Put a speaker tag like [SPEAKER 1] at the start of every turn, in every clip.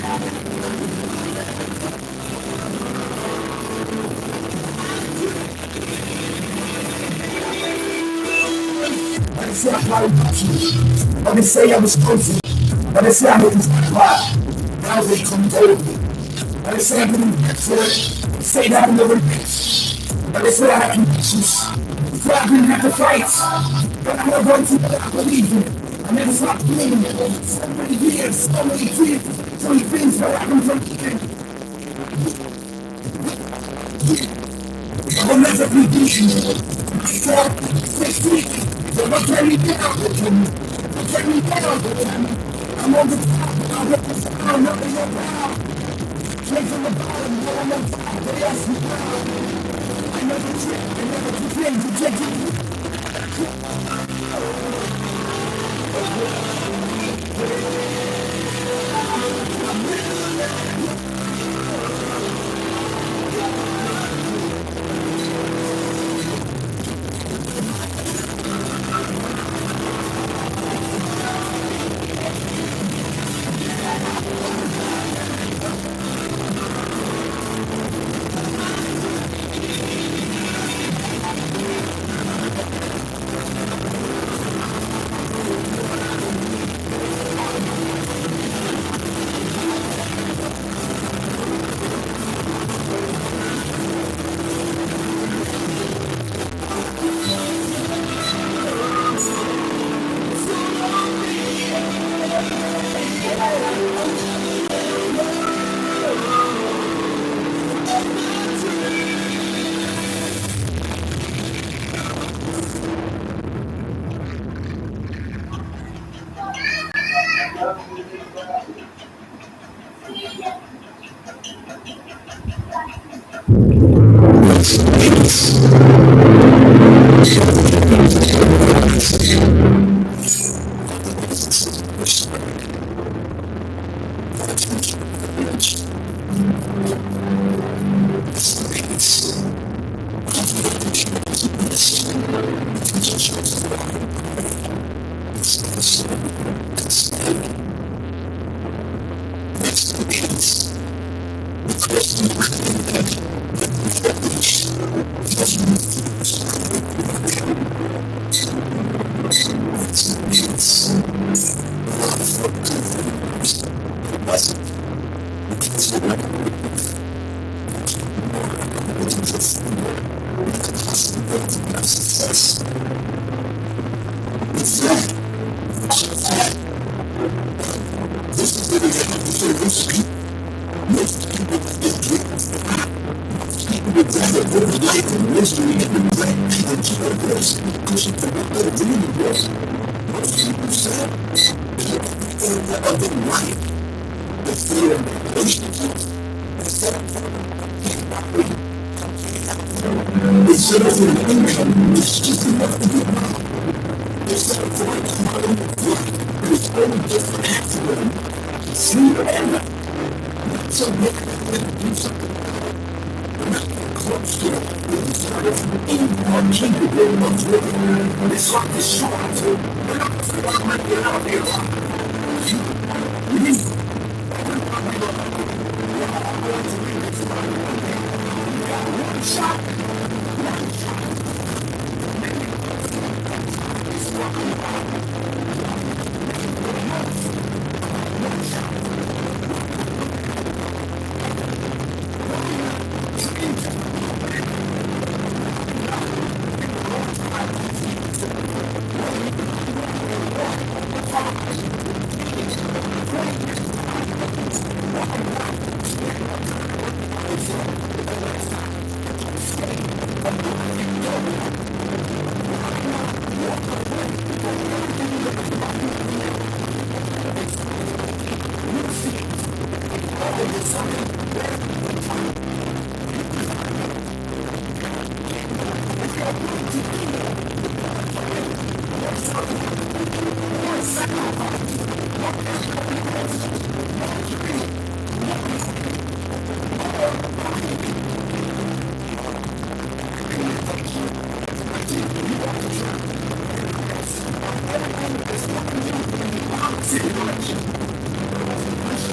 [SPEAKER 1] They say I probably got you. But they say I was crazy. But they say I made this cry. Now they come over me. But they say I didn't get for it. They say that I never bitch. But they say I had convictions. They say I didn't have to fight. But I'm not going to, but I believe in it. I never stopped believing it. So many years, so many tears, so many things that happened from the beginning. I will never be beaten. Stop, stay sweet. Don't tear me down, don't tear me down, I'm on the top, I'm at the sound, I'm up in your brow. Straight from the bottom, no I'm on top, they ask me how. I never trip, I never complain, rejected.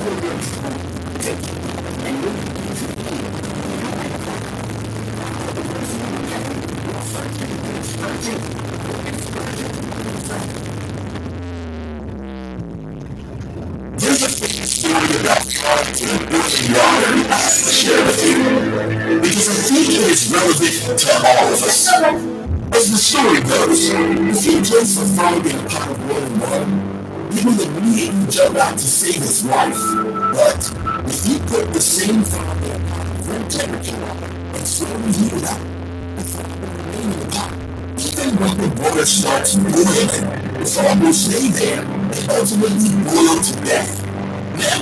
[SPEAKER 1] There's a story about water I share with you because I think it is relevant to all of us. As the story goes, if he placed a frog in a pot of boiling water, he would immediately jump out to save his life. But if he put the same frog in a pot of room temperature and slowly heat it up, the frog will remain in the pot. Even when the water starts boiling, the frog will stay there and ultimately boil to death. Now,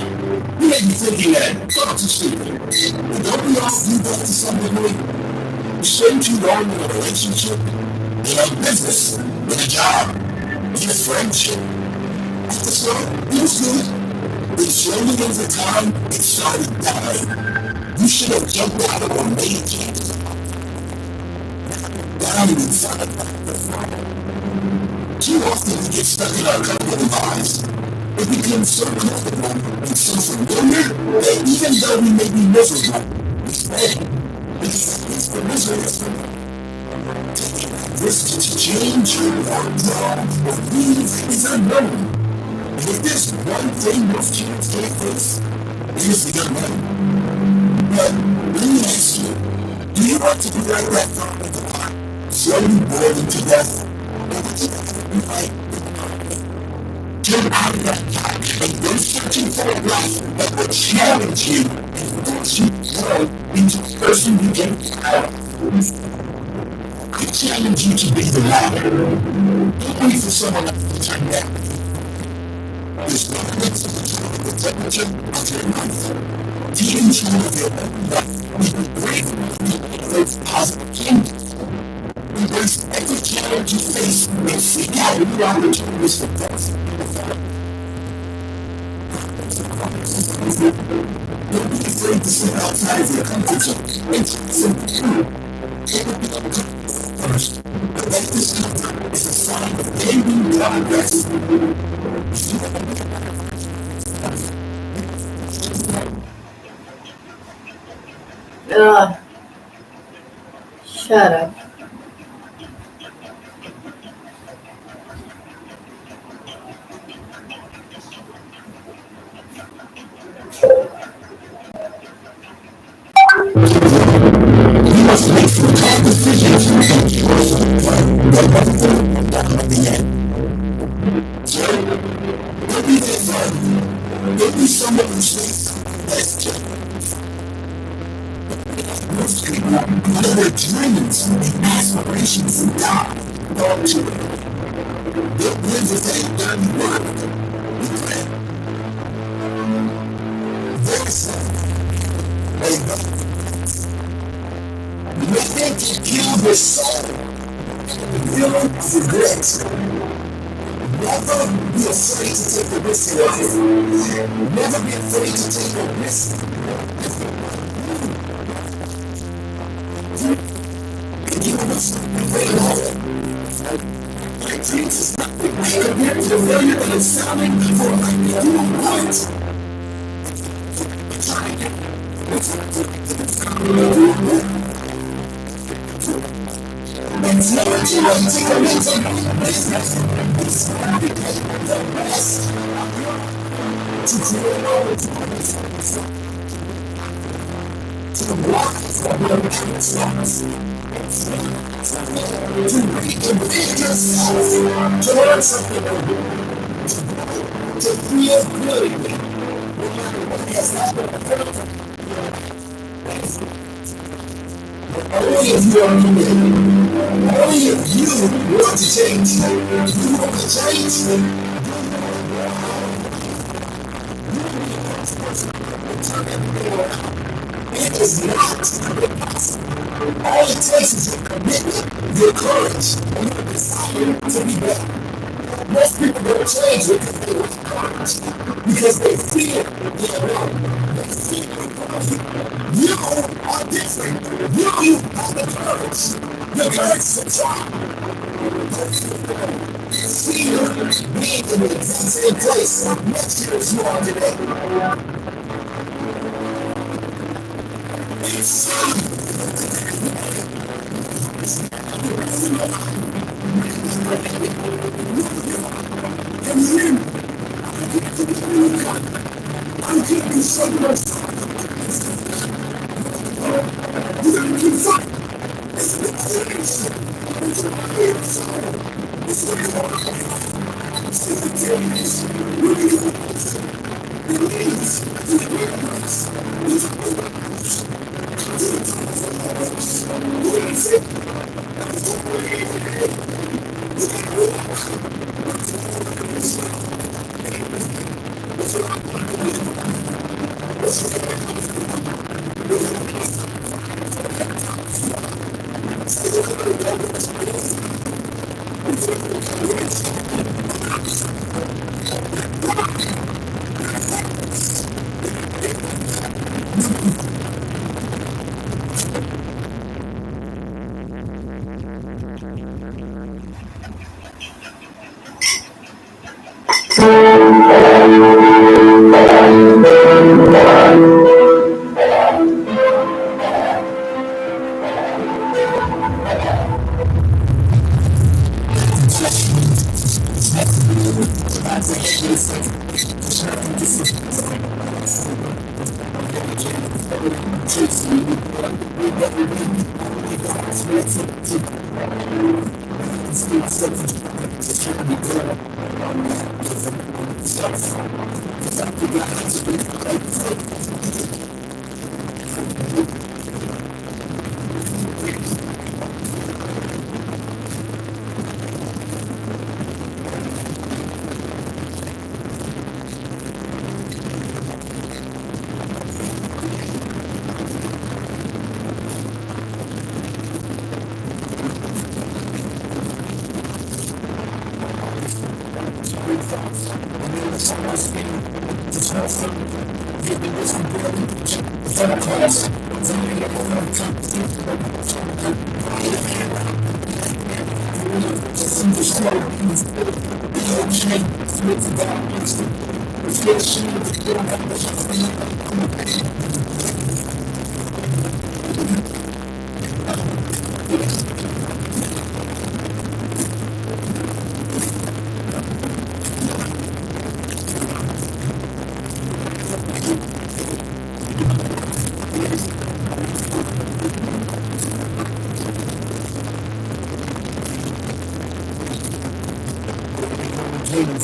[SPEAKER 1] you may be thinking that frogs are stupid. But don't we all do that to some degree? We spend too long in a relationship, in a business, in a job, in a friendship. At the start, it was good. But slowly over time, it started dying. You should have jumped out of a made changes. Down inside the fire. Too often we get stuck in our comfortable lives. It becomes so comfortable and so familiar that even though we may be miserable, we stay. Because the misery is familiar. Taking that risk to change or grow or leave is unknown. And if there's one thing most humans can't face, it is the unknown. But let me ask you, do you want to be like that frog in the pot, slowly boiling to death? Or would you rather be like get out of that pot and go searching for a life that will challenge you and force you to grow into the person you can become? I challenge you to be the latter. Don't wait for someone else to turn back. There's no limits to the temperature of your life. Take control of your own life. Be brave enough to make those positive changes. Embrace every challenge you face and seek out new opportunities for growth. Don't be afraid to step outside of your comfort zone and try something new. It will be uncomfortable at first, but that discomfort is a sign of gaining progress.
[SPEAKER 2] Ugh, shut up.
[SPEAKER 1] You must make some tough decisions and choices that must down at the end. So, don't be that fun. Don't be someone who says that's just most people know their dreams and aspirations and die all too early. They'll live with that dirty word. Regret. Very sad. Nothing can kill the soul. Feeling of regret. Never be afraid to take a risk in life. Never be afraid to take a risk. You must be very hard. My dreams is nothing compared to the failure that is sounding for a you want. And never too late to commit to business. It's going to become the best to create opportunities to walk from your parents' to reinvent yourself, to learn something new, to feel good, no matter what has happened. Only if you are committed, only if you want to change, you want to change. It is not impossible. All it takes is your commitment, your courage, and your desire to be better. Most people don't change because they want courage, because they fear they're wrong. They fear they're You are different. You have the courage. The courage to try. Fear, maintenance, in place. Next year's more today. I'm keeping so much. You gotta keep fighting.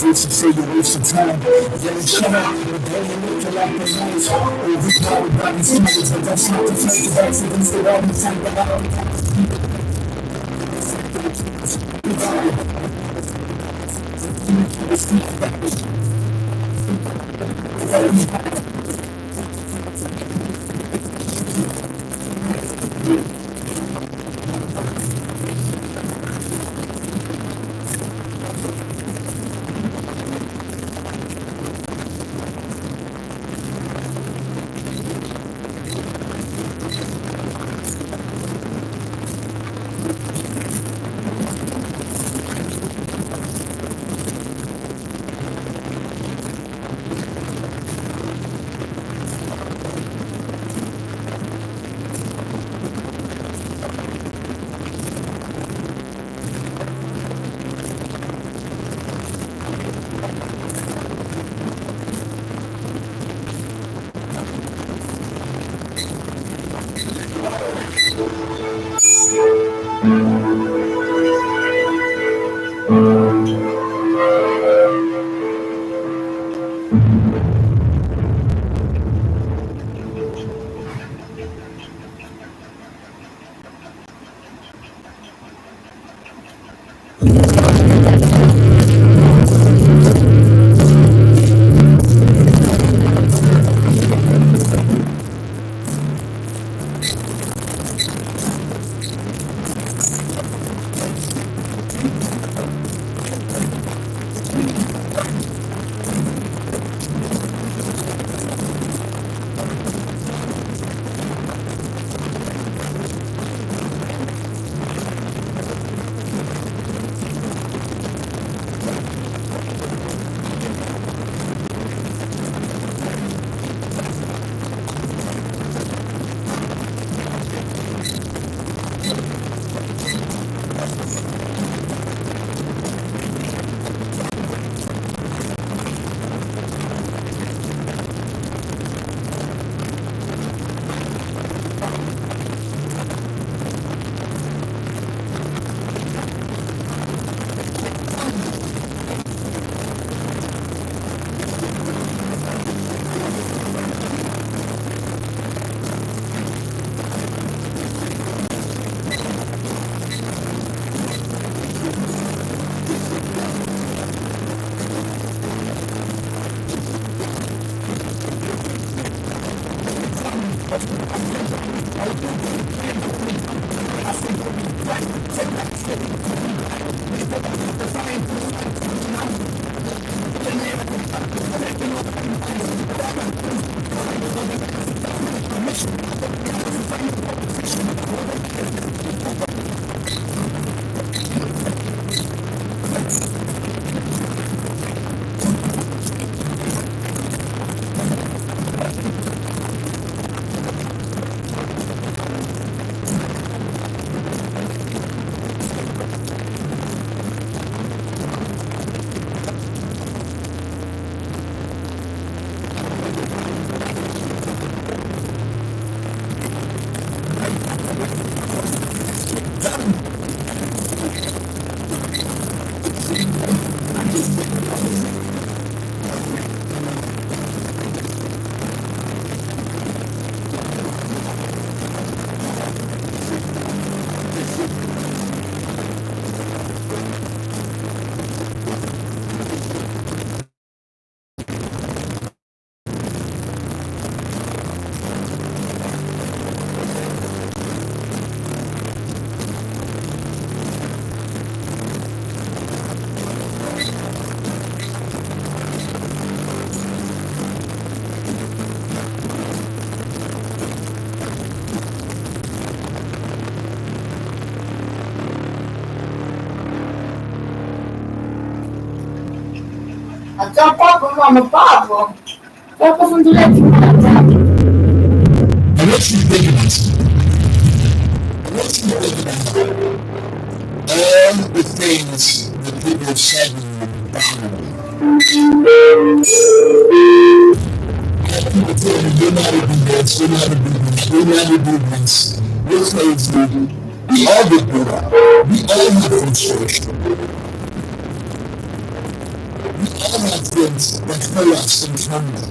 [SPEAKER 1] Voices say you're wasting time. Yelling shut up, rebellion looking like the noise. Overpowered by these images, but that's not the type of accidents that all the time
[SPEAKER 2] Até papo, mano, papo. Eu tô falando direito, mano.
[SPEAKER 1] I want you to think about something. I want you to think about all the things that people have said to you about people tell me you're not a do this, you're not a do this, you're not a do this, you're crazy. We all get through that. We all have frustration. We all have things that hurt us internally.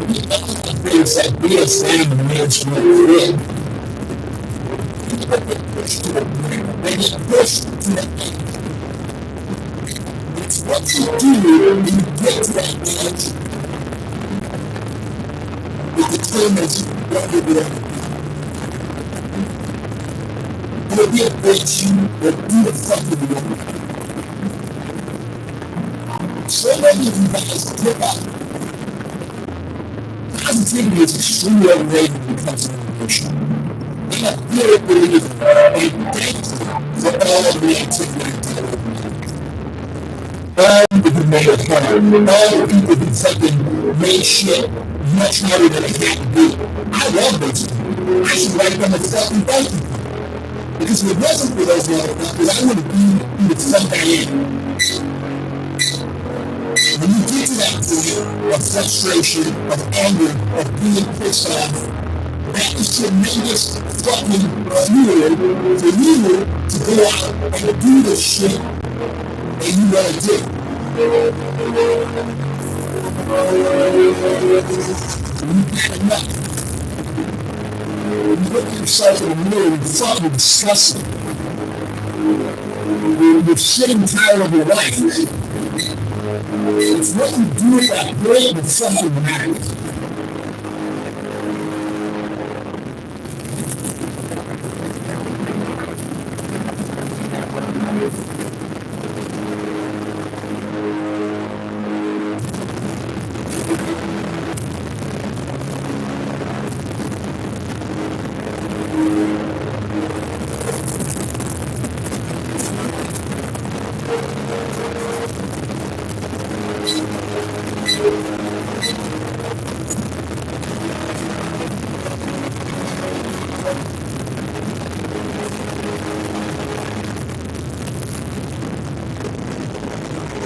[SPEAKER 1] We all have things that we as family members will quit. People get pushed to the brink. They get pushed to the edge. It's what you do when you get to that edge. It determines what you're going to do. It'll be a bitch or do the fucking work. So many of you guys give up. Positivity is extremely overrated when it comes to innovation. And I really believe and thankful for all of the activity all the people who made it hard, all the people who fucking made shit much harder than it had to be. I love those people. I should write them a fucking thank you. Because if it wasn't for those motherfuckers, I wouldn't be the fuck I am. When you get to that point of frustration, of anger, of being pissed off, that is tremendous fucking fuel for you to go out and do the shit that you want to do. When you got enough, you look at yourself in the mirror and fucking disgusting. You're sitting tired of your life. It's what you do at that point that fucking matters.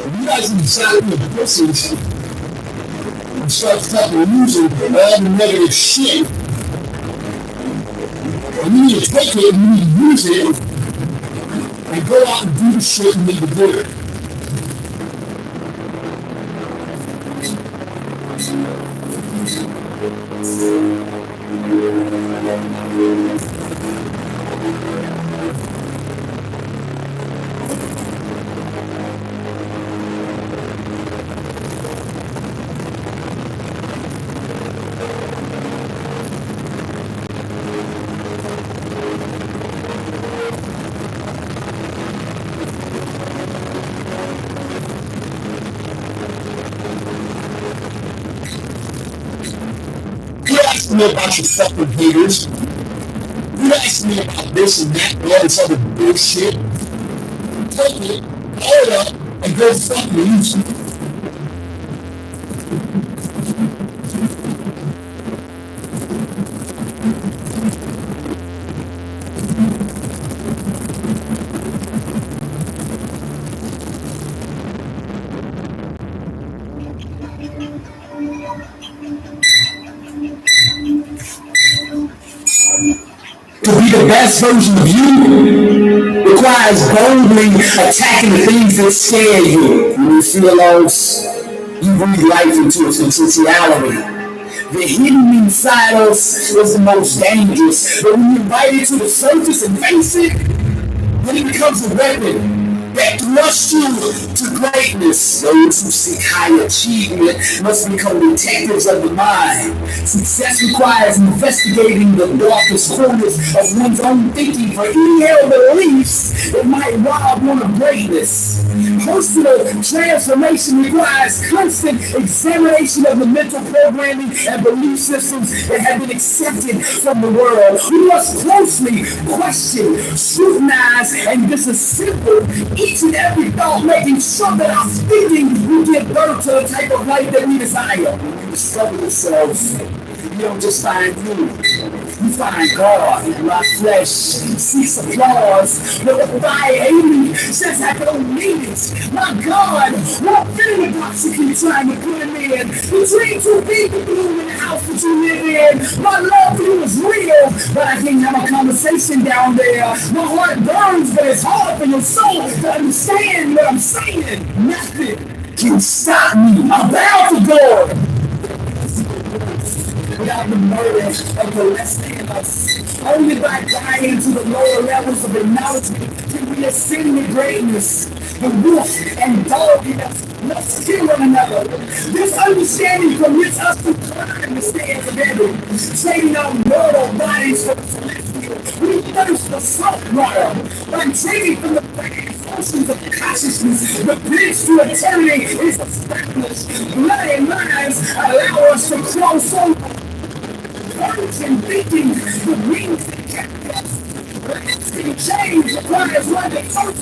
[SPEAKER 1] You guys decide the pussies and start fucking using all the negative shit. And you need to take it and you need to use it and go out and do the shit you need to do. You ask me about your fucking haters. You ask me about this and that and all this other bullshit. Take it, hold up, and go fuck me. To be the best version of you requires boldly attacking the things that scare you. When you feel lost, you breathe life into its potentiality. The hidden inside us is the most dangerous, but when you invite it to the surface and face it, then it becomes a weapon that thrusts you to greatness. Those who seek high achievement must become detectives of the mind. Success requires investigating the darkest corners of one's own thinking for any held beliefs that might rob one of greatness. Personal transformation requires constant examination of the mental programming and belief systems that have been accepted from the world. We must closely question, scrutinize, and disassemble each and every thought, making sure that our thinking will give birth to the type of life that we desire. When you discover yourself, you don't just find you. You find God in my flesh, seeks applause, but the fire enemy says I don't need it. My God, what feeling intoxicant trying to put him in? Between two people bloom in the house that you live in. My love for you is real, but I can't have a conversation down there. My heart burns, but it's hard for your soul to understand what I'm saying. Nothing can stop me. I'm bound to God. Without the murder of the less than us. Only by dying to the lower levels of acknowledgement can we ascend to greatness. The wolf and dog must kill one another. This understanding permits us to climb the stairs of heaven, trading our mortal bodies for the celestial. We thirst for salt water by taking from the vast oceans of consciousness. The bridge to eternity is established. Bloody minds allow us to cross over and thinking the wings that kept us. Lasting change requires one that first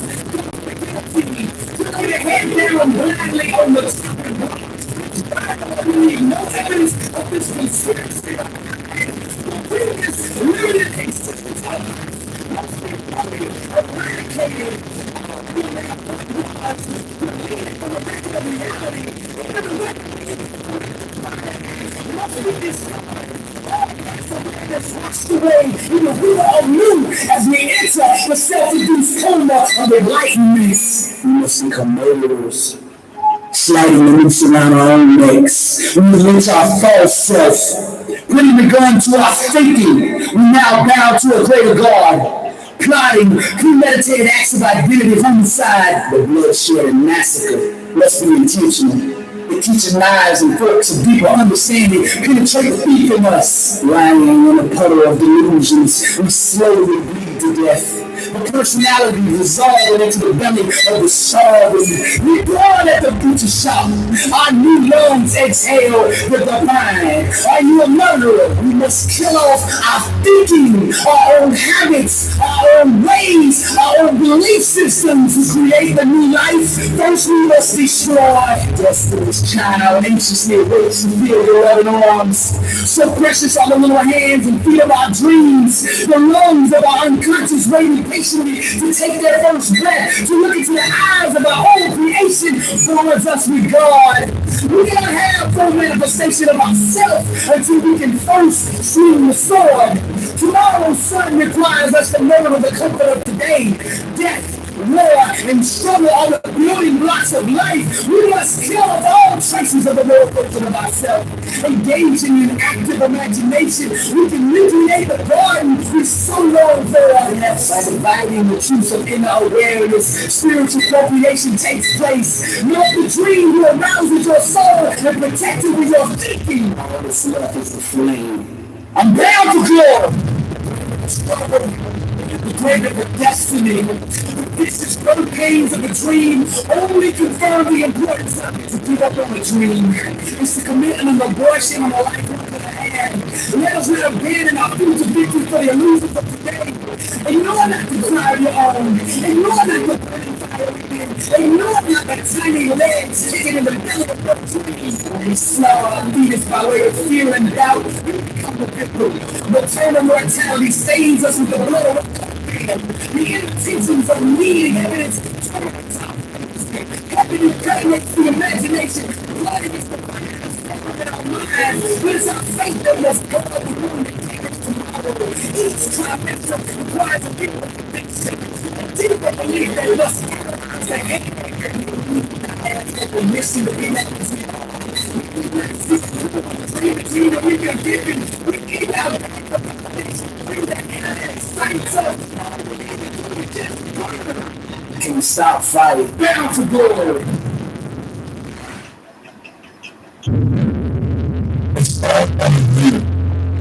[SPEAKER 1] to lay the head down blindly on the top of the box. We need no evidence of this conspiracy. The previous limited existence of must be fully eradicated. Must be discovered. Washed away in the river of new as we enter the self-induced coma of enlightenment. We must become murderers, sliding the noose around our own necks. We lynch our false self, putting the gun to our thinking. We now bow to a greater God, plotting premeditated acts of identity, homicide. The bloodshed and massacre must be intentional. It teaches knives and forks of deeper understanding penetrate the deep in us. Lying in a puddle of delusions, we slowly bleed to death. The personality dissolving into the belly of the starving. We burn at the butcher shop. Our new lungs exhale the divine. Are you a murderer? We must kill off our thinking, our own habits, our own ways, our own belief systems to create the new life. First we must destroy Destiny's Child anxiously awaits to feel your loving arms. So precious are the little hands and feet of our dreams, the lungs of our unconscious waiting patiently to take their first breath, to look into the eyes of our whole creation towards us with God. We cannot have full manifestation of ourselves until we can first swing the sword. Tomorrow's sun requires us to murder the comfort of today. Death, war, and struggle are the building blocks of life. We must kill off all traces of the lower version of ourselves. Engaging in active imagination, we can recreate the garden we so long for. Yes, by dividing the truths of inner awareness, spiritual appropriation takes place. Let the dream you arouse with your soul and protect it with your thinking. All this love is the flame. I'm bound to glory. the greater the destiny. The vicious hurricanes of a dream only confirm the importance of it to give up on a dream. It's the commitment of abortion on a life of the hand. Let us not abandon our future victory for the illusions of today. Ignore not the cry of your own. Ignore not the burning fire within. Ignore not the tiny legs kicking in the belly of your dreams. Slow lead us by way of fear and doubt. We become the victim. Maternal mortality stains us with the blood of the intentions of needing evidence. Happiness permeates the imagination. Blood is the fire in our minds. But it's our faith that must go up the room and take us tomorrow. Each trimester requires a deeper conviction. Deeper belief that it must be the hand. We're missing the connection. We can give it. We need our can't stop fighting. Bound to glory. It's all on you.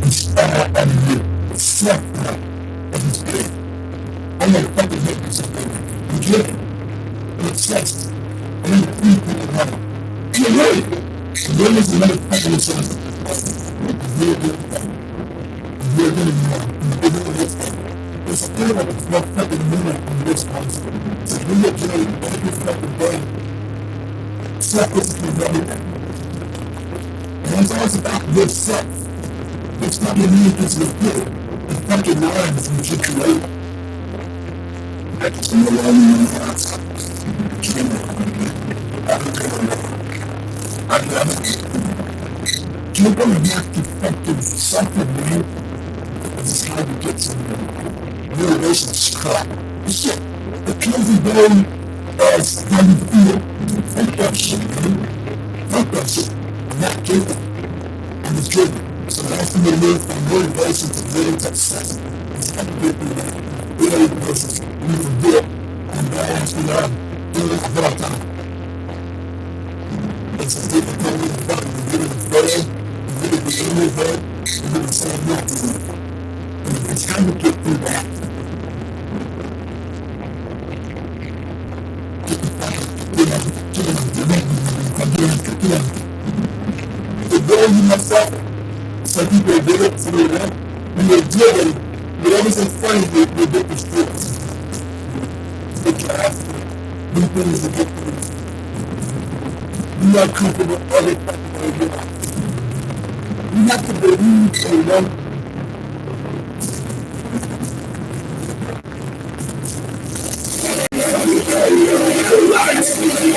[SPEAKER 1] It's all on you. It's self-love. It's good. I'm gonna fucking make this thing. You get it? It's just. I'm gonna feed people money. And you're right. There is another fucking insurance. You're good. You're good anymore. You're good at this thing. It's still like it's not fucking minute on this house. So we are doing every fucking day. Self-discipline is everything. And it's always about yourself. It's not your need, it's your good. The fucking mind is what you create. I just know all you need outside. I love it. You're gonna have to fucking suffer, man. This is how you get somewhere. Motivation is crap. Shit. It comes and goes as how you feel. Fuck that shit, man. Fuck that shit. I'm not kidding. I'm just kidding. So that's the move from motivation to living success. It's how you get through that. We know the process. We forget. And that's what I'm doing this all the time. It's a difficult way to fucking get in the brain, get in the head, and then say not to live. And it's how you get through that. The goal you must suffer. Some people did it, some of them. When you're driven, whatever's in front of you, you'll get destroyed. Take your ass. Do things to get through. You're not comfortable every fucking way you are. You have to believe in one.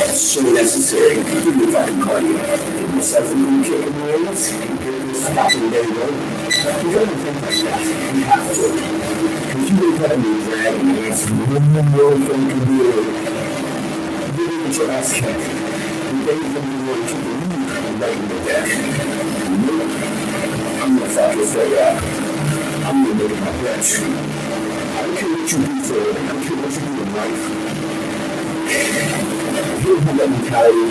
[SPEAKER 1] So necessary. Give me fucking cardio. Give yourself a new kick in the legs. Stop and there you go. You don't think like that. You have to. Because you don't have any drag and it's one more thing to do. Give it your ass kick. And then you can want to believe right in the death. I'm gonna fucking say I'm gonna make my best. I don't care what you do for it. I don't care what you do in life. Here's the mentality.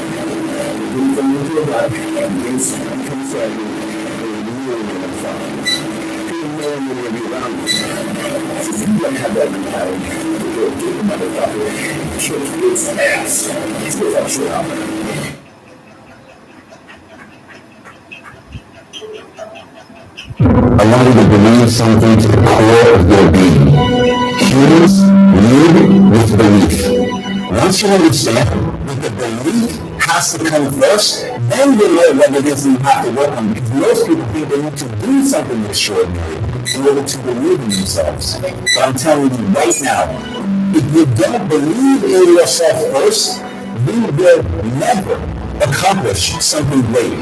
[SPEAKER 1] When you feel like it's concerning, you're really fine. People know you're going to be around you. So if you don't have that mentality, you'll get the motherfucker kick its ass. It's what I'm sure of. I want you to believe something to the core of your being. Humans lead with belief. Once you understand that the belief has to come first, then you know what it is you have to work on. Because most people think they need to do something extraordinary in order to believe in themselves. But I'm telling you right now, if you don't believe in yourself first, you will never accomplish something great.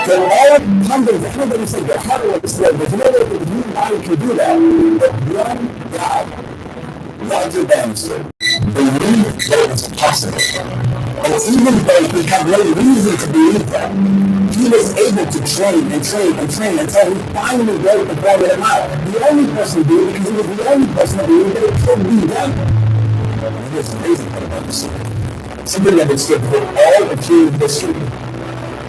[SPEAKER 1] For all companies, everybody says they're hard to understand, there's no way that you and I can do that. But one God, larger than so, believe that it's possible. And even though he had no reason to believe that, he was able to train and train and train until he finally wrote the formula out. The only person to do it because he was the only person that believed that it could be done. It was amazing part about this. Somebody understood for all of human history.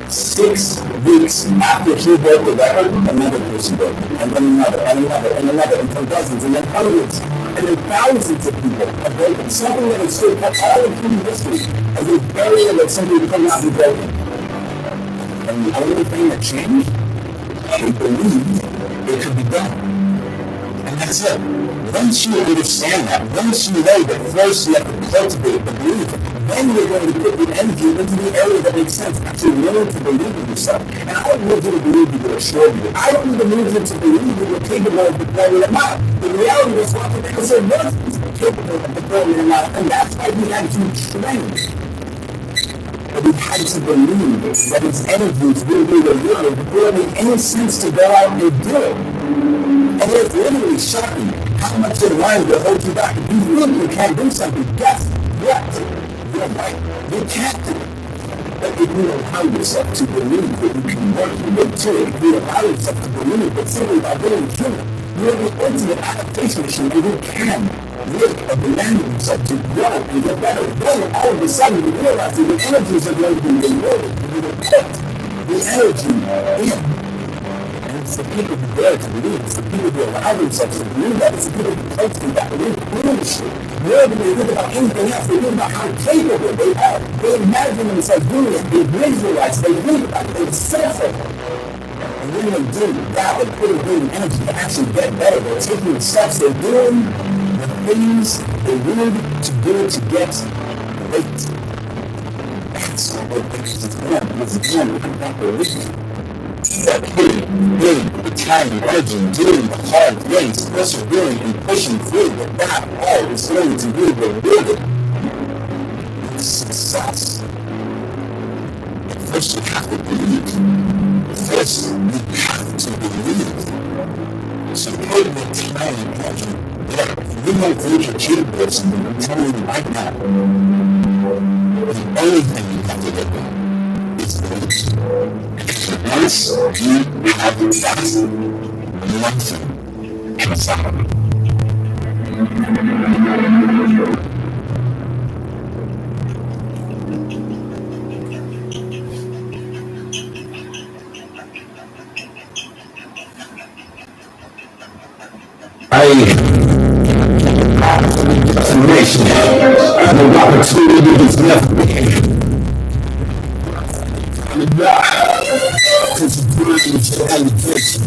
[SPEAKER 1] 6 weeks after he broke the record, another person broke it, and then another, and another, and another, until dozens, and then hundreds. And then thousands of people have broken something that has stood for all of human history as a barrier that simply could not be broken. And the only thing that changed, they believed it could be done. And that's it. Once you understand that, once you know that first you have to cultivate the belief, then you're going to put the energy into the area that makes sense. Actually learn to believe in yourself. And I don't need you to believe you were sure of you. I don't even need you to believe you were capable of performing a mile. The reality is not because it wasn't capable of performing a mile. And that's why we had to train. But we had to believe that its energies will be revealed before it made any sense to go out and do it. And it's literally shocking how much your mind will hold you back. If you think you can't do something, guess what? You're right. You can't do it. But if you allow yourself to believe that you can work your way to it, if you allow yourself to believe that simply by being human, you're the ultimate adaptation machine, and you can live and demand yourself to grow and get better. Then all of a sudden you realize that the energies are going to be rewarded. You will put the energy in. It's the people who dare to believe. It's the people who allow themselves to believe that. It's the people who cultivate that belief foolishly. More than they think about anything else, they think about how capable they are. They imagine themselves doing it. They visualize. They think about it. They sense it. And when they do that, they put it in energy to actually get better. They're taking the steps. They're doing the things they need to do to get great. That's what makes it fun. Because again, we come back to listening. That putting the time and energy, doing the hard things, persevering and pushing through, but that all is going to be rewarded with success. But first you have to believe. First you have to believe. So put the time and energy there. If you don't think you're capable of something, I'm telling you right now, the only thing you have to look at is belief. Once you have that, nothing can stop you. Destination, the opportunity is nothing. Because the brain is elevation.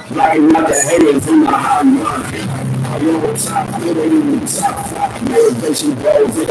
[SPEAKER 1] Like another headache in my heart. Yo, top, I don't even top. Motivation goals that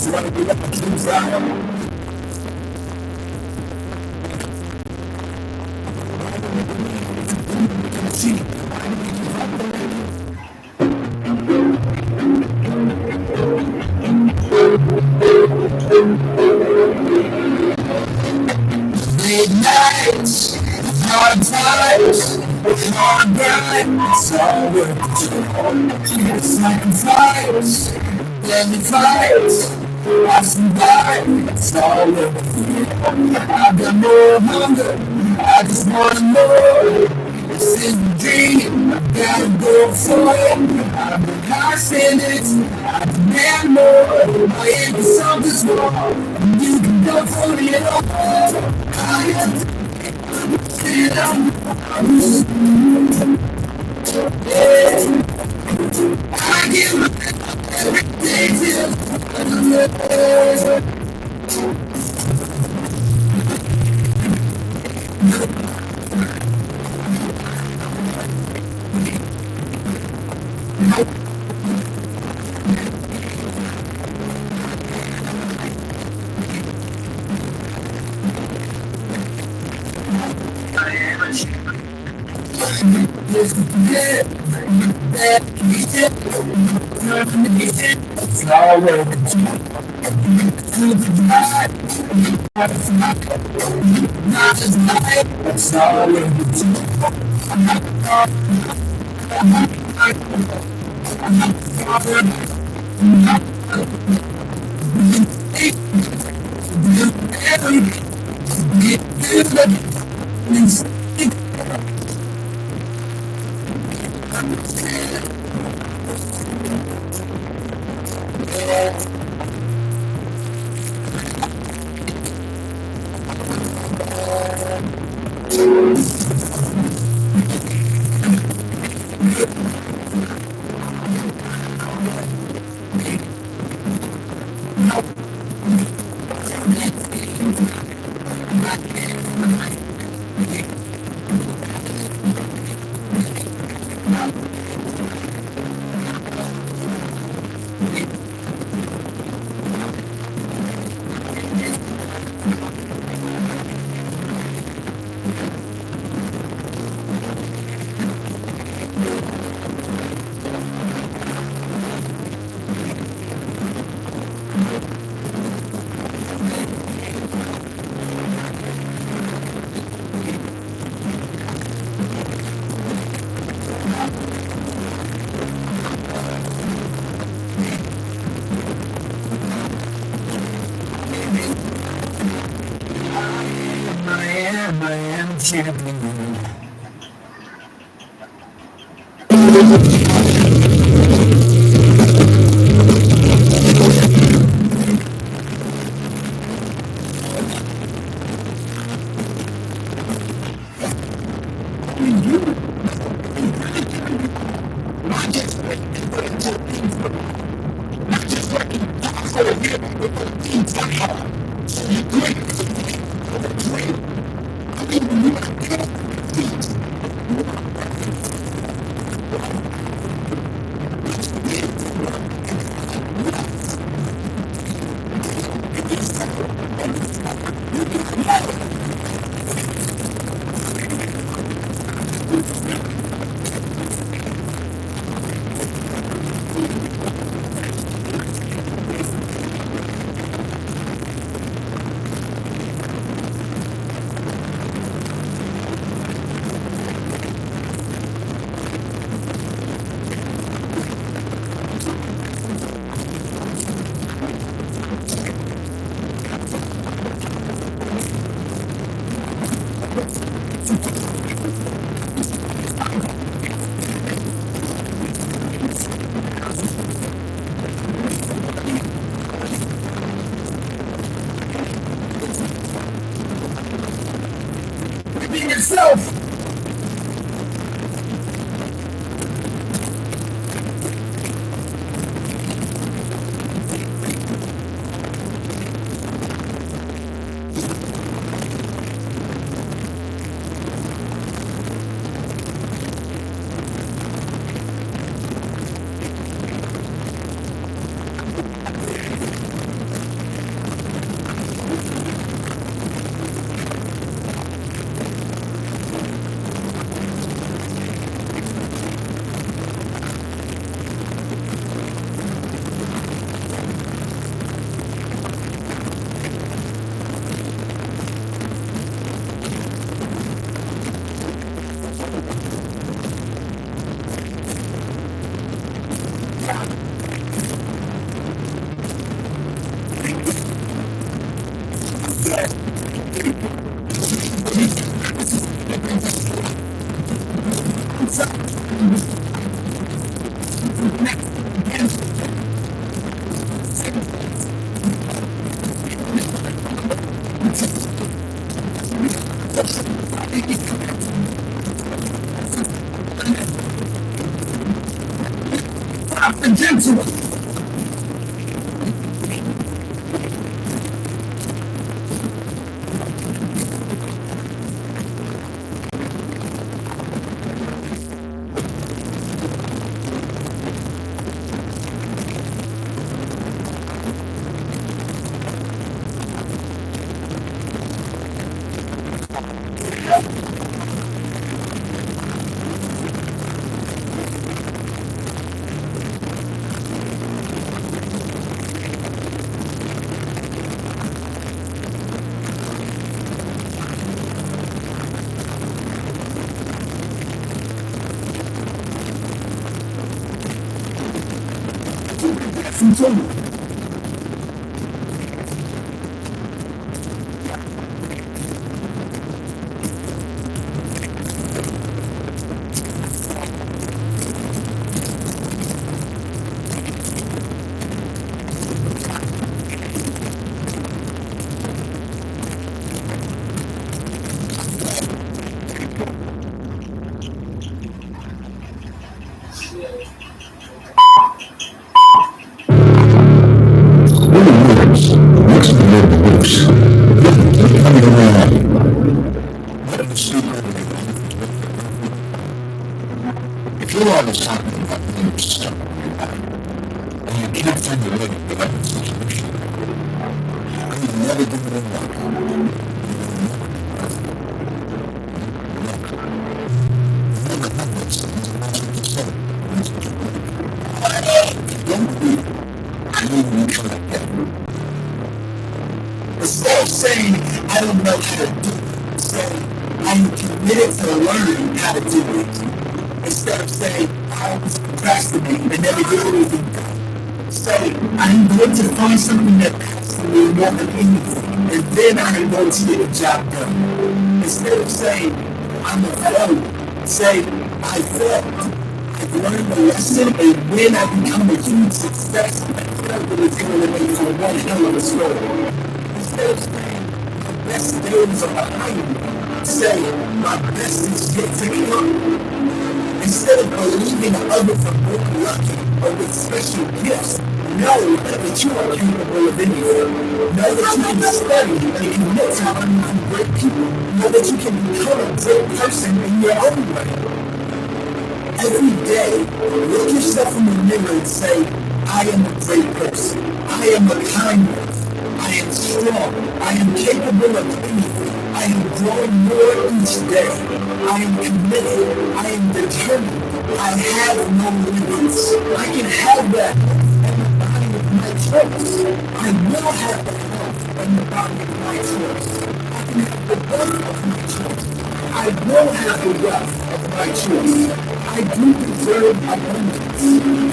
[SPEAKER 1] Late nights, hard times, hard grind, it's all worth it. Sacrifice, every fight, I survive, it's all worth it. I got more hunger, I just wanna know. This is the dream, I gotta go for it. I've been high standards, I demand more. I am for something's wrong, and you can go for it all. I am it, I give my everything to you. It's all worth it. I am champion. Be yourself. I'm the gentleman. From Tony. If you're always talking about things to start and you can't find your way to the right solution, and you never do it in life, never have those things, and that's what you say. If you don't do it, you will try to get it. Instead of saying, I don't know how to do it, say, I'm committed to learning how to do it. Instead of saying, I was procrastinating and never get anything done. Say, I'm going to find something that passes me more than anything, and then I'm going to get a job done. Instead of saying, I'm a failure, say, I failed. I've learned the lesson, and when I become a huge success, I felt that it's going to make for one hell of a story. Instead of saying, the best days are behind me, say, my best is yet to come. Instead of believing others are more lucky or with special gifts, know that you are capable of anything. Know that you can study and commit to learning great people. Know that you can become a great person in your own way. Every day, look yourself in the mirror and say, I am a great person. I am a kind person. I am strong. I am capable of anything. I am growing more each day. I am committed. I am determined. I have no limits. I can have that in the body of my choice. I will have the health in the body of my choice. I can have the wealth of my choice. I will have the wealth of my choice. I do deserve abundance.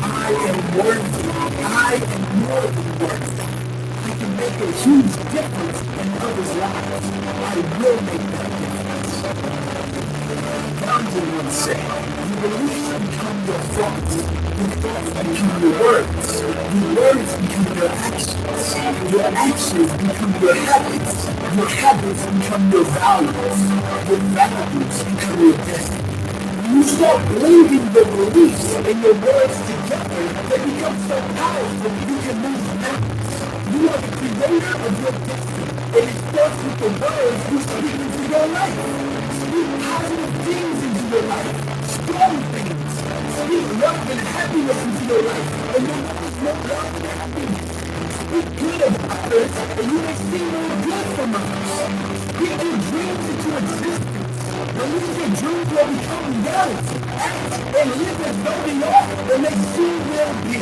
[SPEAKER 1] I am worthy. I am more than worthy. I can make a huge difference in others' lives. I will make that difference. Gandhi once said, your beliefs become your thoughts become your words become your actions become your habits become your values become your destiny. When you start believing the beliefs and your words together, they become so powerful that you can move mountains. You are the creator of your destiny, and it starts with the words you speak into your life. Speak positive things into your life, strong things. Speak love and happiness into your life, and your life will love and happiness. Speak good of others, and you may see more good from others. Speak your dreams into existence. Believe your dreams will become reality. Act and live as though they are, and they soon will be.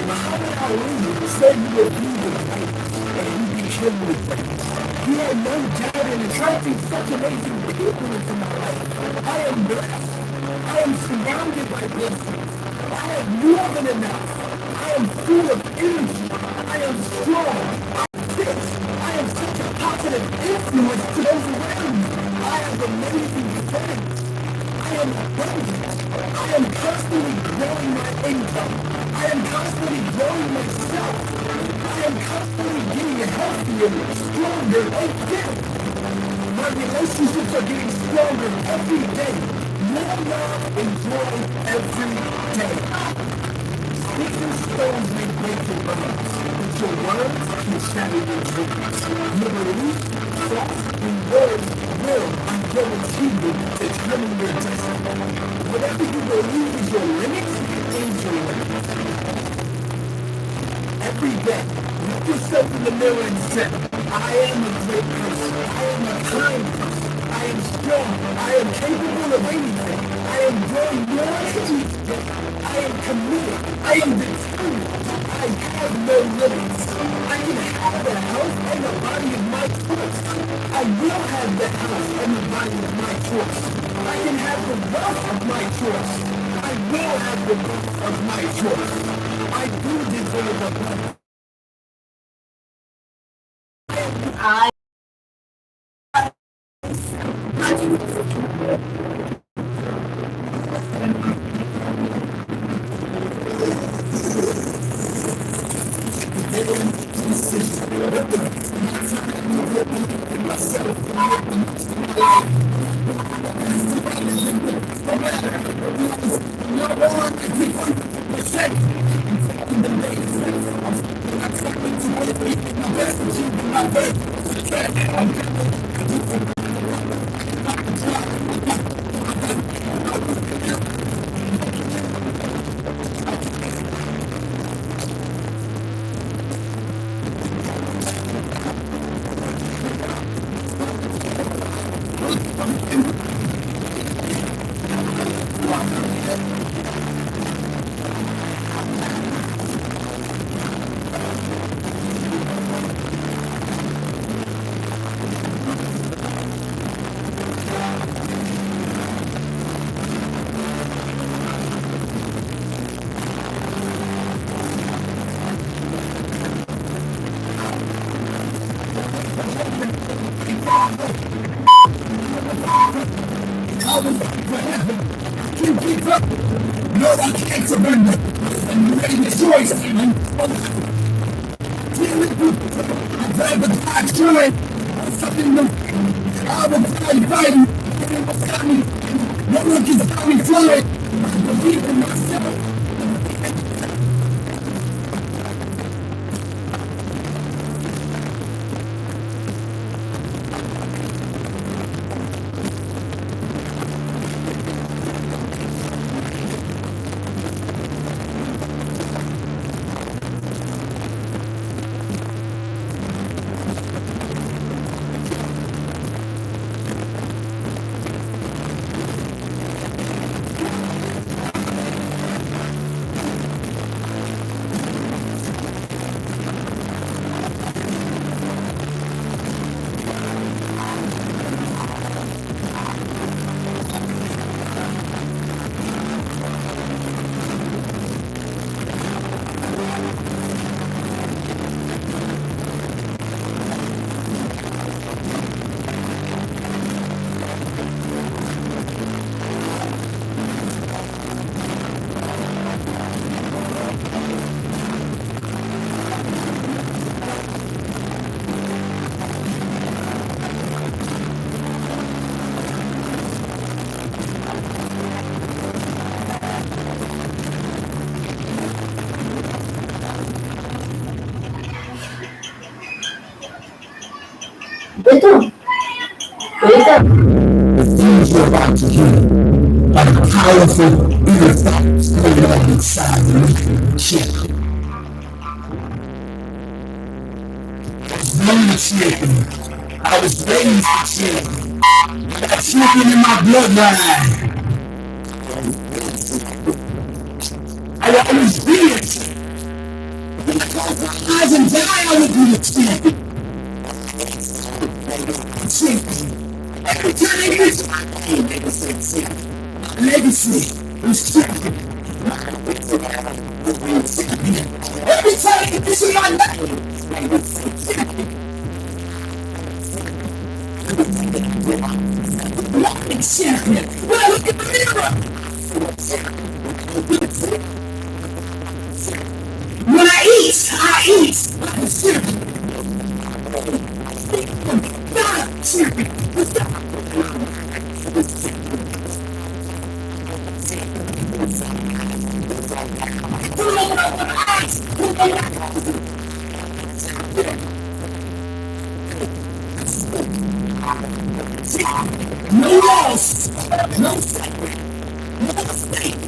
[SPEAKER 1] Muhammad Ali said you will be the greatest, and you became the greatest. He had no doubt in attracting such amazing people into my life. I am blessed. I am surrounded by blessings. I have more than enough. I am full of energy. I am strong. I am fit. I am such a positive influence to those around me. I have amazing friends. I am abundant. I am constantly growing my income. I am constantly growing myself. getting stronger again. My relationships are getting stronger every day. More love and joy every day. Speaking stones may break your bones, but your words can shatter your dreams. Your belief, thoughts, and words will, I guarantee you, determine your destiny. Whatever you believe is your limit is your limit. Every day, look yourself in the mirror and say, I am a great person. I am a kind person. I am strong. I am capable of anything. I am growing more each day. I am committed. I am determined. I have no limits. I can have the health and the body of my choice. I will have the health and the body of my choice. I can have the wealth of my choice. I will have the wealth of my choice. I do deserve a better.
[SPEAKER 2] I
[SPEAKER 1] No, I can't surrender. I'm ready to destroy something. I've had the time to it. Something new. I will fight fighting. It will stop me. No one can stop me from it. I believe in myself.
[SPEAKER 2] Betul. Betul.
[SPEAKER 1] The things you're about to hear are the powerful inner thoughts going on inside the living chip. I was born a champion. I was raised a champion. I got champion in my bloodline. I will always be a champion. When I close my eyes and die, I will be a champion. Champion. Every time they mention my name, they will say champion. My legacy is champion. Every time they mention my name, they will say champion. Walking champion. When I look in the mirror, when I eat like a champion. No loss, no sacred, no mistake.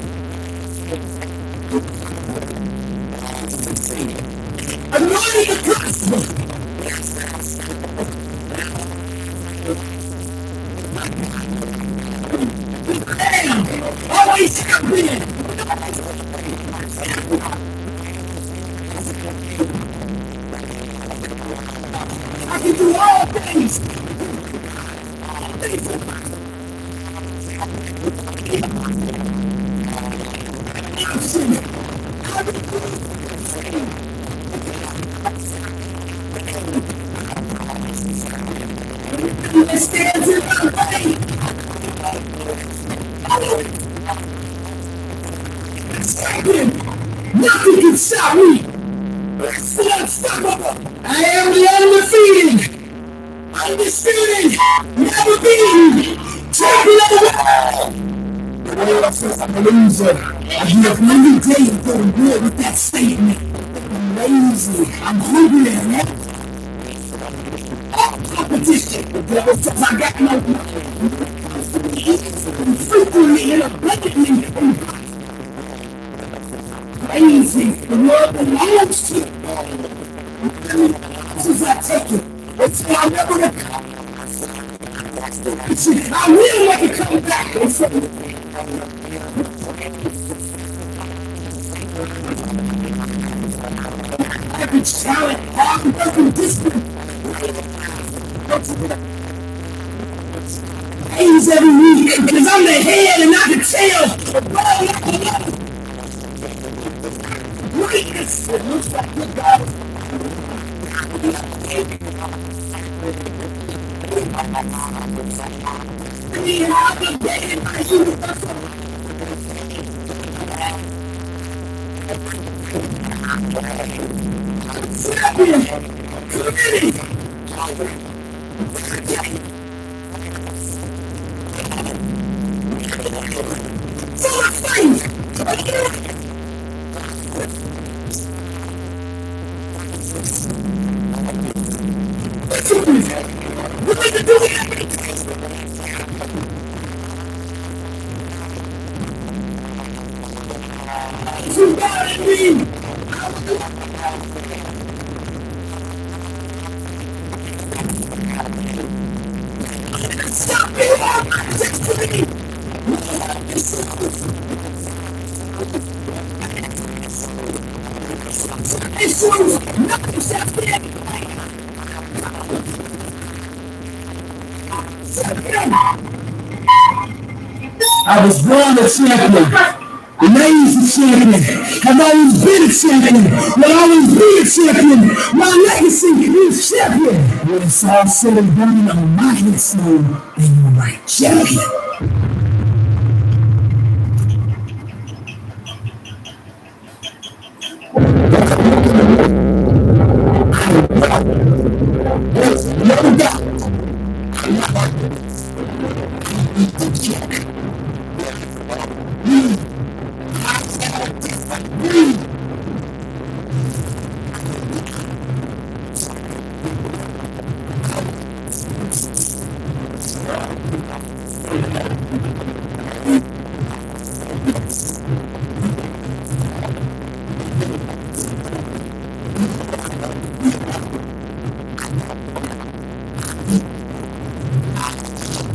[SPEAKER 1] Anointing the gospel. Damn, always champion. I can do all things. It stands in my way. Champion, nothing can stop me. Unstoppable. I am the undefeated, undisputed, never beaten champion of the world. Since I'm a loser, I give up every day to go to war with that statement. I'm lazy, I'm hungry, man. All competition, the devil says I got no money. Frequently and abundantly crazy. The world belongs to you. Since I take it, it's my never to come. I will make it come back. Average talent, hard working discipline. Pays every week because I'm the head and not the tail. Greatness. It looks like you guys. We have the day by universal. Champion. Committee. Full of faith. We're going to do it. You got it, me. Stop it. It's true. Nothing shall stand. I was born a champion, raised a champion, have always been a champion, will always be a champion. My legacy is champion. When it's all said and done, I'm my soul, and you're my champion. No doubt.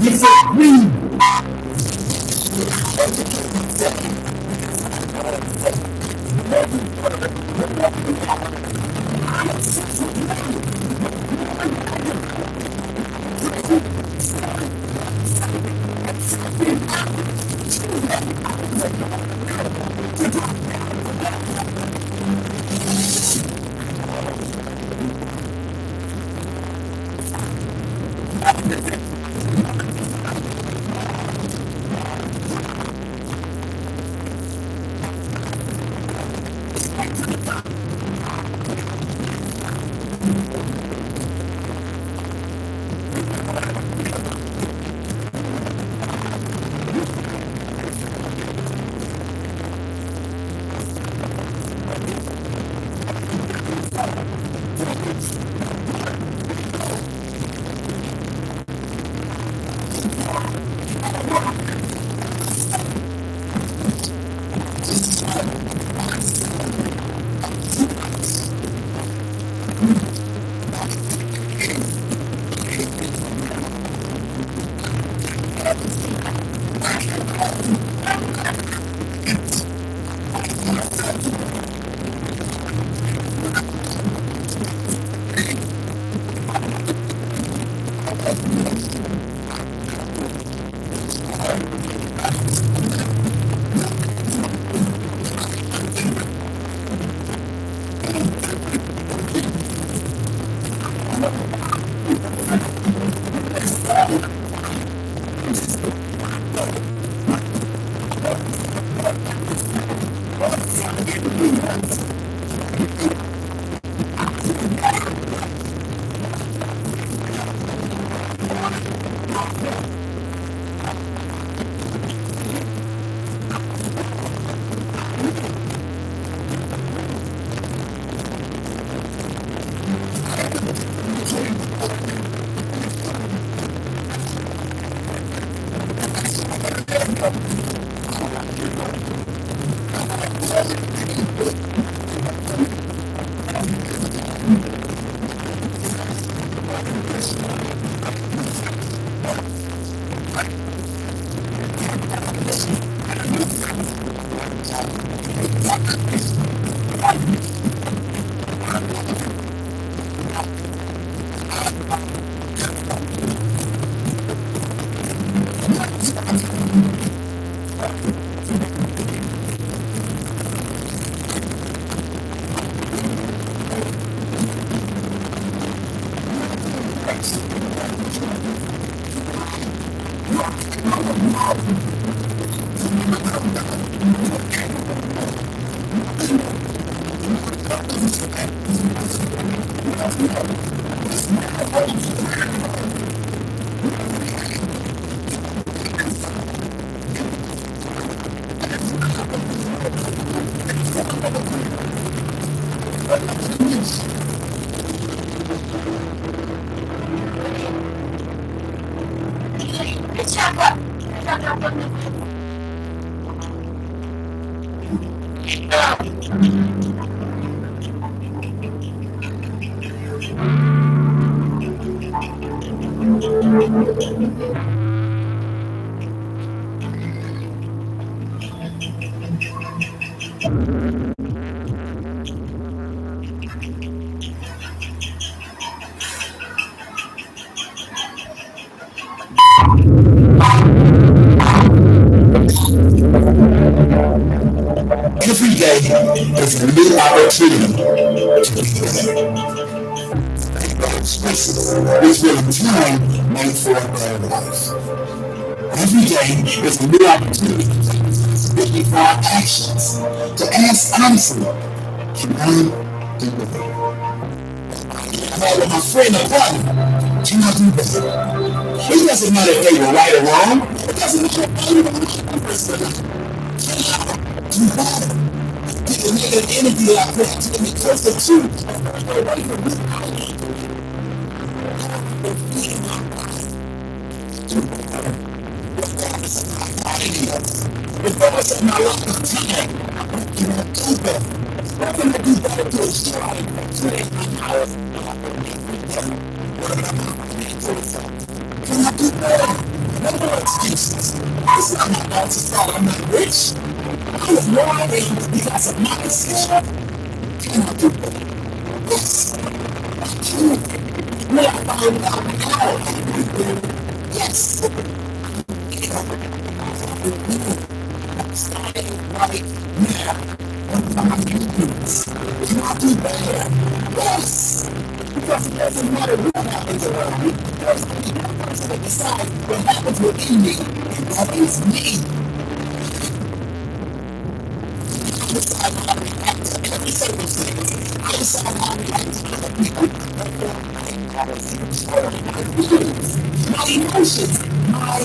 [SPEAKER 1] Disagree. Every day is a new opportunity to be better. Spaces is really time made for a better life. Every day is a new opportunity to be for our actions, to ask honestly, can I do better? With my friend apartment, can I do better? It doesn't matter if they were right or wrong. It doesn't matter if they were right. Do better. Get the negative energy out there to be closer to away from me. Regardless of my lack of time, can I do better? What can I do better to strive to make my life? Can I do better? No more excuses. It's not my boss's fault I'm not rich. I was motivated because of my decision. Can I do better? Yes, I can. When I found out how I can do better, yes, I'm starting right now. Can I do better? Yes, because it doesn't matter what happens around me. There's only one person that decides what happens within me, and that is me. I decide how to react to every circumstance. I decide how to react to other people. My feelings, my emotions, my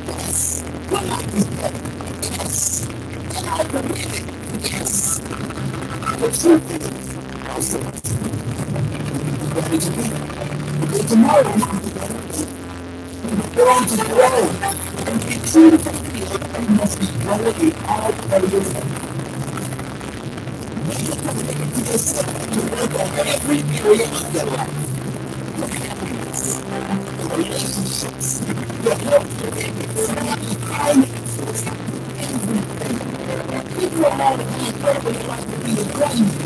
[SPEAKER 1] yes. When I do better, yes. And I believe it, yes. The truth is, I said, ready to be. Because tomorrow I'm going to be better. We're on to grow. And to be true to the you must be growing in all areas of life. Make a commitment to yourself to work on every area of your life. Your happiness, your relationships, your health, your finances, everything. People are all the time purpose life to be a 1 year,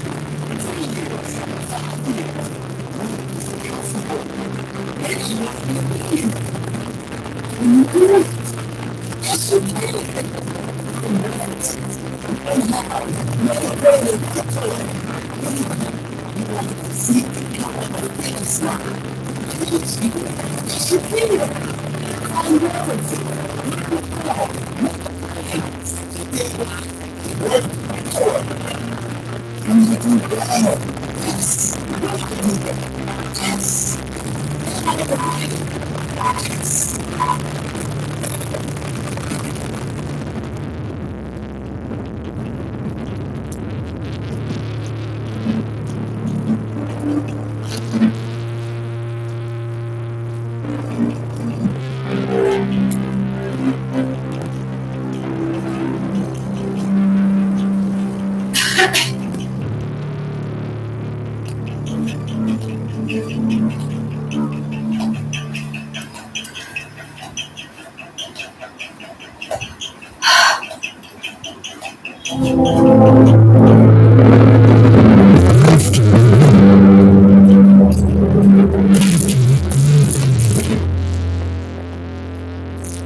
[SPEAKER 1] 3 years, 5 years.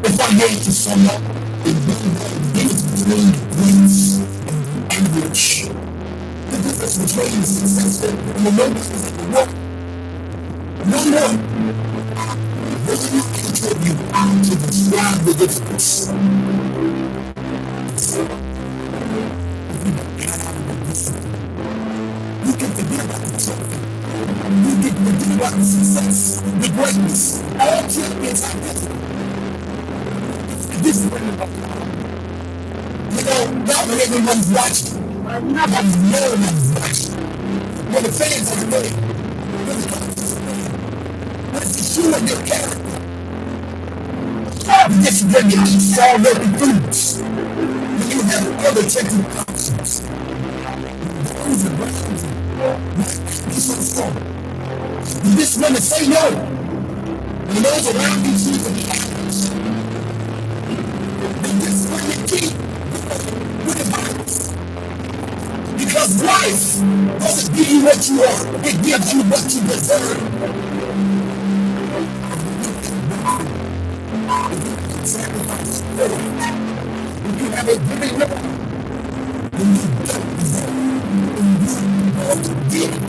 [SPEAKER 1] If I were to sum up the difference between grace and rich, the difference between successful and the moment is what no one really contribute to describe the difference. You can forget about the trophy. You can forget about the success, the greatness. All champions have this. This is what it's about. You know, not when everyone's watching. Not when no one's watching. When the fans are winning. When the coaches are winning. When it's the shoe of your character. This is when you eat sour local foods. When you have other checking options. Those are brands. This one's strong. You just want to say no. When those around you see the actions. And this one you keep with the virus. Because life doesn't give you what you are, it gives you what you deserve. Sacrifice. You can have a giving up when you don't deserve. When you don't get it.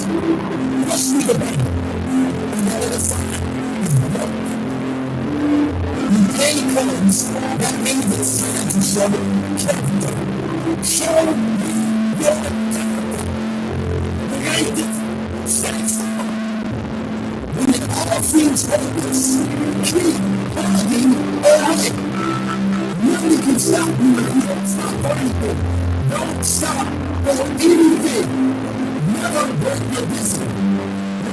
[SPEAKER 1] Rush through the bank. And the other side is broke. When pain comes, that means it's time to show character. Show your character. Behind it, stand strong. When it all seems hopeless, keep holding on. Nothing can stop you if you don't stop for anything. Don't stop for anything. Never break your discipline.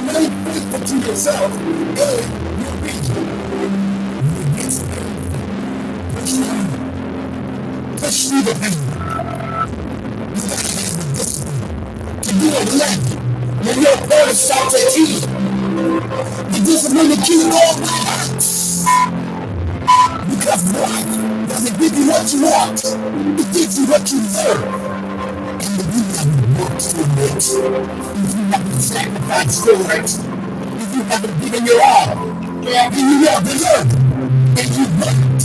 [SPEAKER 1] Remain faithful to yourself and your vision. Push through the pain. You gotta have the discipline to do it left when your opponent starts at you. The discipline to keep going back. Because life doesn't give you what you want, it gives you what you deserve. And if you haven't worked for it, if you haven't sacrificed for it, if you haven't given your all, then you don't deserve it. And you won't.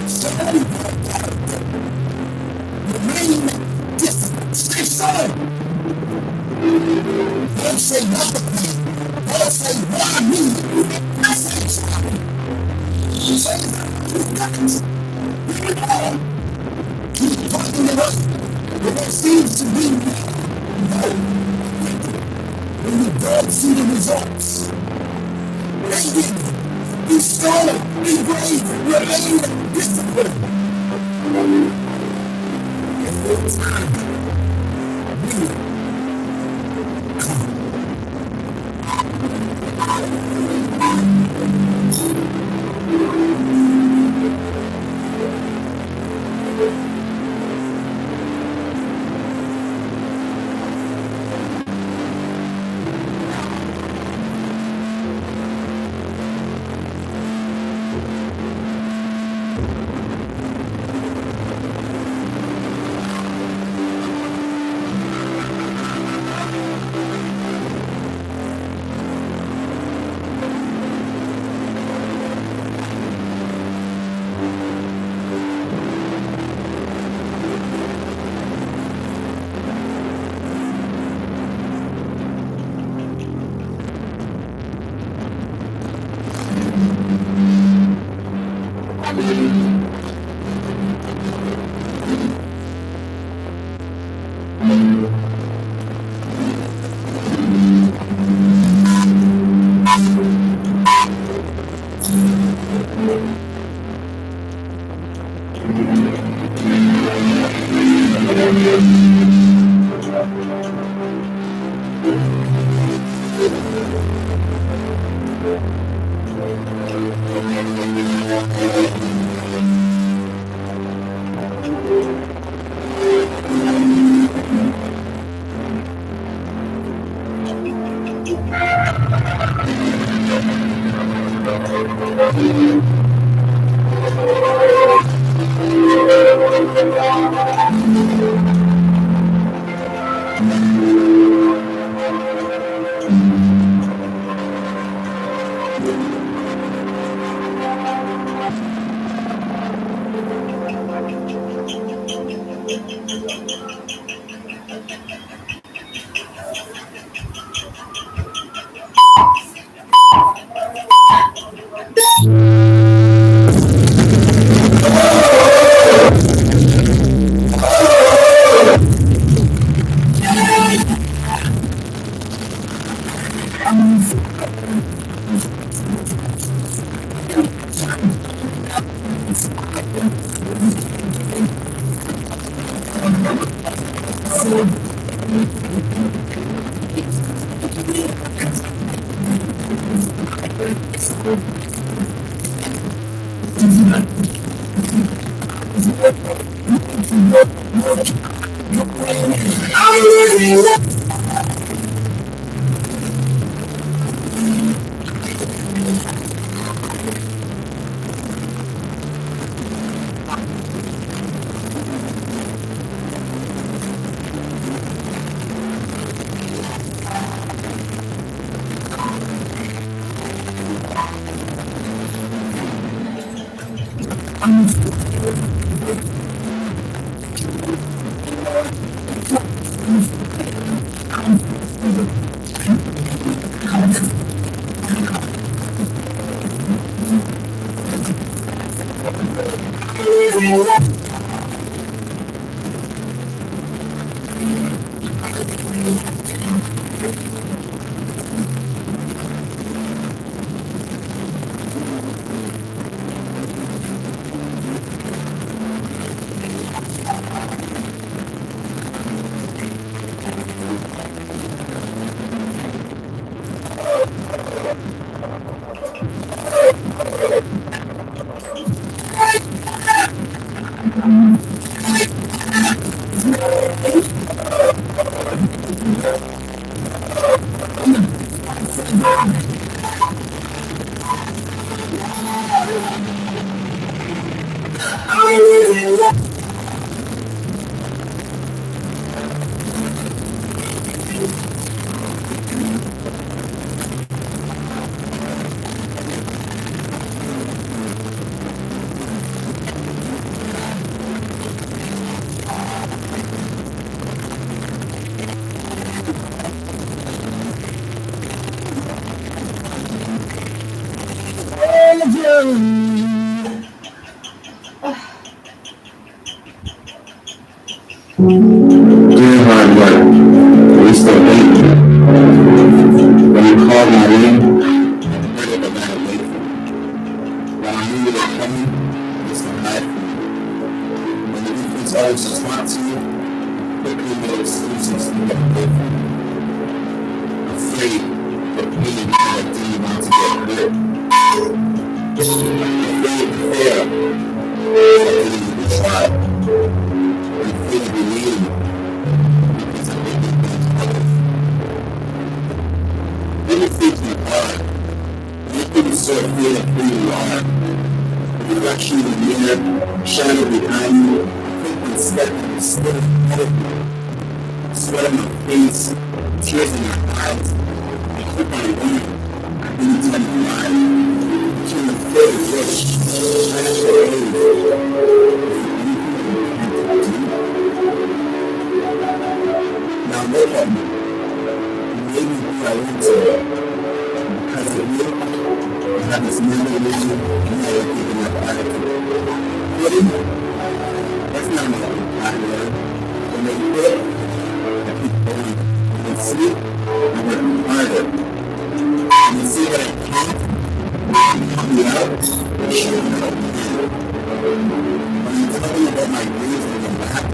[SPEAKER 1] Somebody got character. Remain disciplined. Stay solid. Don't say what the pain. Don't say what I mean. I say sorry. Say that you got it. Bring it on. Keep talking it up. When there seems to be no. When you don't see the results. Hang in. Be strong, be brave, remain disciplined. If it's time, we Doing hard work. We still wait. When you call my name, I heard it, but I wait. When I knew you were coming, I used to hide from you. When the infants always response to you, quickly made excuses to get away from you. Afraid that pain that didn't want to get hurt. Afraid to fail. I didn't even try. I'm afraid to believe because I didn't think others. Then it freaks me hard. You couldn't sort of feel who you are. The reflection in the mirror, shadow behind you, quickly stepping and still ahead of you. Sweat on my face, tears in my eyes. I hope I win. I didn't tell you why. Trying to feel the rush. I have to leave. Now look at me. You made me who I am today. Because of you, I have this new illusion and never giving up attitude. Quitting? That's not my popular. When they quit, I keep going. When they sleep, I work harder. When they see what I can't, they help me out and show me how to do it. When you tell me about my dreams and come back,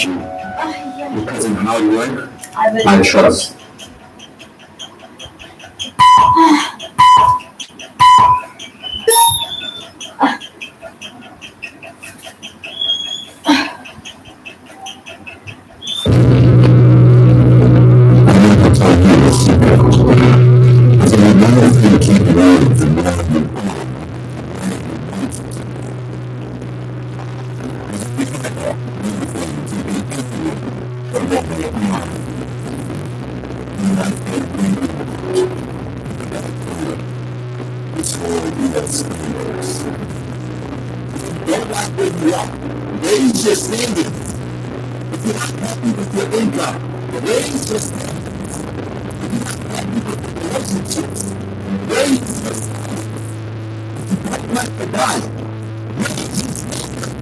[SPEAKER 1] about you. Because of how you are,
[SPEAKER 2] I
[SPEAKER 1] I trust. I need to tell you a secret. So the more you keep growing, the more this world is yours. Don't like where you are. Raise your standard. If you're not happy with your income, raise your standard. Relationships, raise your standard. You don't like the diet, raise your standard.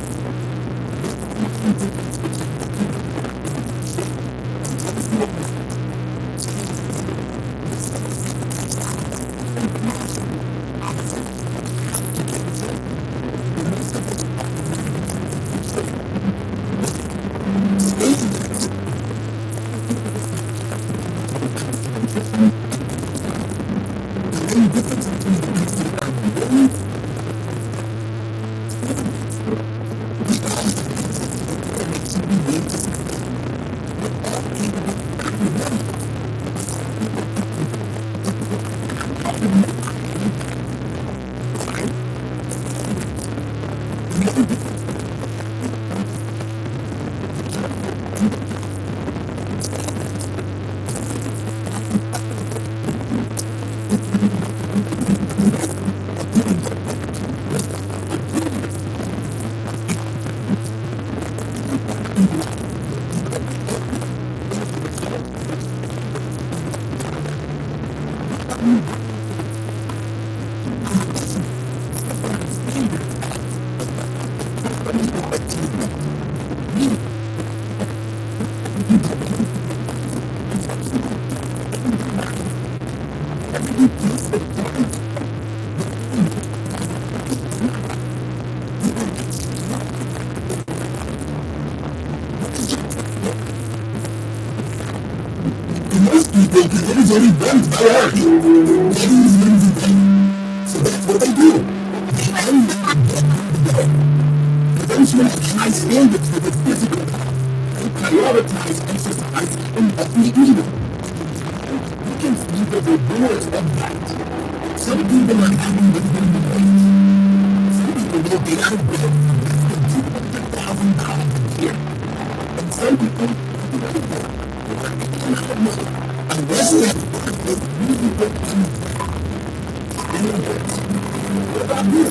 [SPEAKER 1] Most people can only one priority. So that's what they do. Those who have high standards for their physical health, they prioritize exercise and healthy eating. You can see the rewards of that. Some people are happy with their weight. Some people will get out of bed for $200,000 a year. And some people unless they have really good what about you?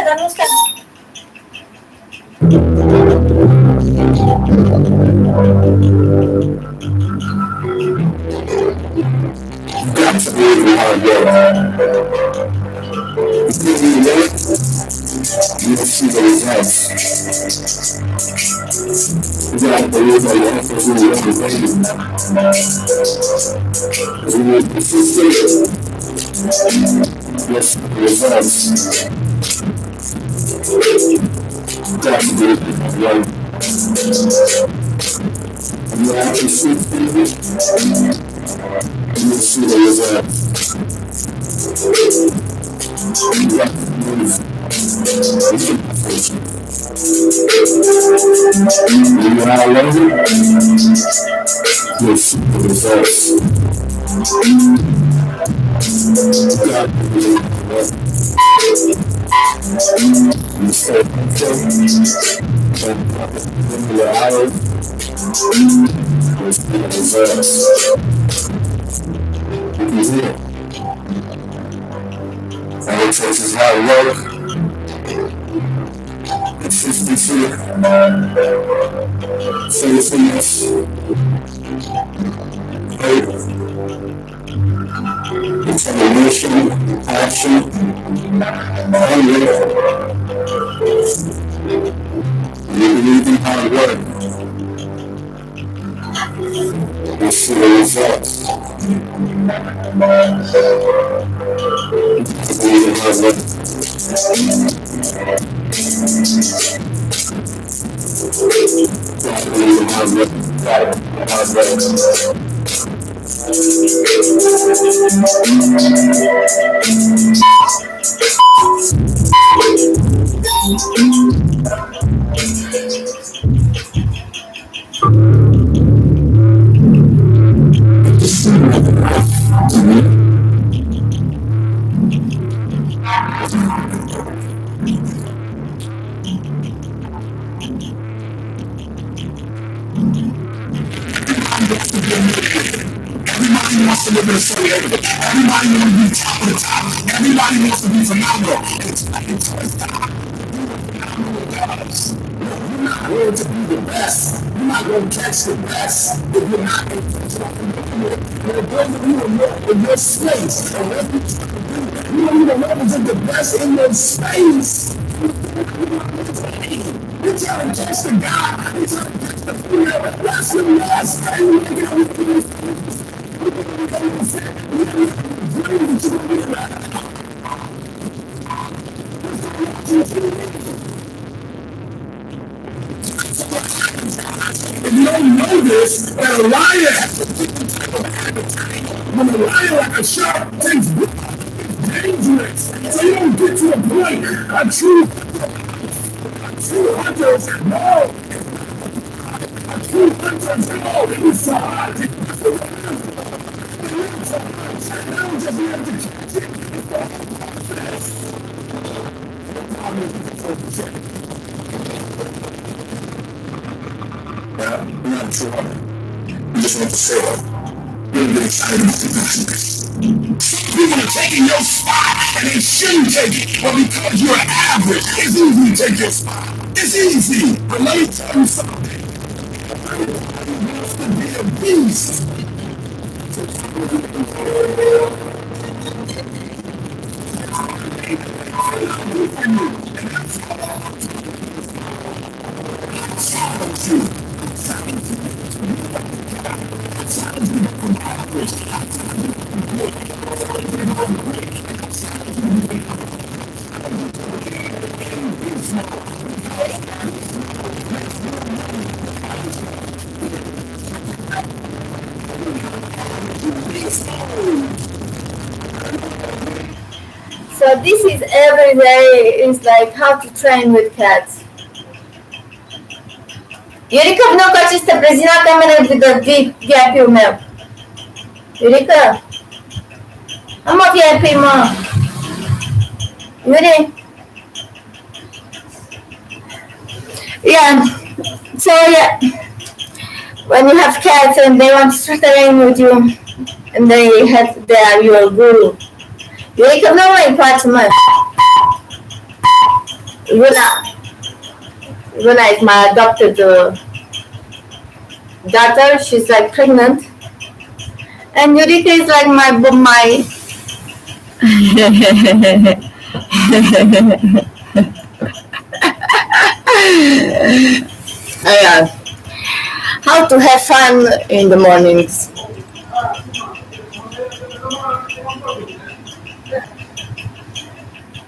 [SPEAKER 2] Dai, नुसतं
[SPEAKER 1] That's really hard work. If you do that, you'll see the results. It's like the result you have to do every day. You need consistency. Yes, the results. That's good. Well, you have to see you'll see the results. You have to move. When you're not lazy, you'll see the results. You got to believe in what you stay control and your hours, you'll see the results. You hear? And it takes a lot of work, consistency, faithfulness, faith, determination, passion, hunger. You believe in hard work, you see the results. You believe in hard work. You believe in hard work. Hard work. Everybody wants to live in a story. Everybody wants to be top of the top. Everybody wants to be phenomenal. It's like it's phenomenal, guys. You're not going to be the best. You're not going to catch the best if you're not going to those of you in your space, you don't even represent the best in your space. You're trying to catch the guy. You're trying to catch the female. That's the last thing you make it with if you don't know this, that a liar has a different type of appetite. When a liar like a shark takes blood, it's dangerous. So you don't get to a point. True hunters know. True hunters know. It's a hunt. Don't just have to catch it. Yeah, you're not a true hunter. You just want to say it. You don't get excited about the business. People are taking your spot and they shouldn't take it, but because you're average, it's easy to take your spot. It's easy. But let me tell you something. Everybody wants to be a beast.
[SPEAKER 2] So this is every day is like how to train with cats. Iurica, vină cu aceste prezina cameră de VIP-ul meu. Iurica? Am o VIP, mă. Yuri? Yeah. So yeah, when you have cats and they want to train with you, and they are your guru. Iurica, nu mai place, mă. Luna is my adopted daughter. She's like pregnant, and Yurika is like my. Yeah. How to have fun in the mornings.